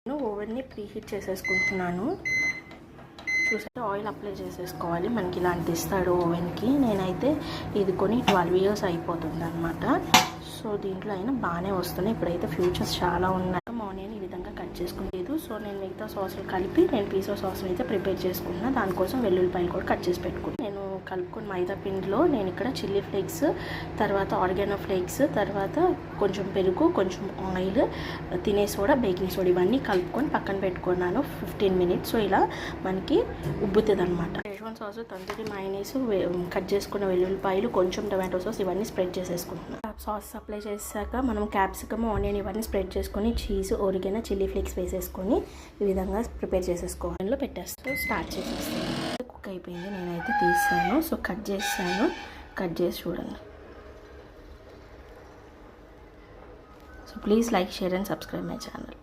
నేను ఓవెన్ని ప్రీహీట్ చేసేసుకుంటున్నాను. చూసాక ఆయిల్ అప్లై చేసేసుకోవాలి. మనకి ఇలాంటి ఇస్తాడు ఓవెన్కి. నేనైతే ఇది కొని 12 years అయిపోతుంది అనమాట. సో దీంట్లో అయినా బాగానే వస్తున్నాయి. ఇప్పుడైతే ఫ్యూచర్స్ చాలా ఉన్నాయి. ఆనియన్ ఈ విధంగా కట్ చేసుకునేది. సో నేను మిగతా సాసులు కలిపి నేను పిజ్జా సాస్ని అయితే ప్రిపేర్ చేసుకుంటున్నాను. దానికోసం వెల్లుల్లిపాయలు కూడా కట్ చేసి పెట్టుకున్నాను. నేను కలుపుకున్న మైదా పిండిలో నేను ఇక్కడ చిల్లీ ఫ్లేక్స్, తర్వాత ఆర్గానో ఫ్లేక్స్, తర్వాత కొంచెం పెరుగు, కొంచెం ఆయిల్, తినే సోడా, బేకింగ్ సోడా ఇవన్నీ కలుపుకొని పక్కన పెట్టుకున్నాను 15 minutes. సో ఇలా మనకి ఉబ్బుతుంది అనమాట. Schezwan sauce, tandoori mayonnaise, cut చేసుకున్న వెల్లుల్లిపాయలు, కొంచెం టొమాటో సాస్ ఇవన్నీ స్ప్రెడ్ చేసేసుకుంటున్నాను. సాస్ అప్లై చేశాక మనం క్యాప్సికమ్, ఆనియన్ ఇవన్నీ స్ప్రెడ్ చేసుకొని చీజ్, ఒరిగేనో, చిల్లీ ఫ్లేక్స్ వేసేసుకొని ఈ విధంగా ప్రిపేర్ చేసేసుకోవాలి. అందులో పెట్టేస్తూ స్టార్ట్ చేసేస్తాను. కుక్ అయిపోయింది. నేనైతే తీసాను. సో కట్ చేస్తాను. కట్ చేసి చూడండి. So please like, share and subscribe my channel.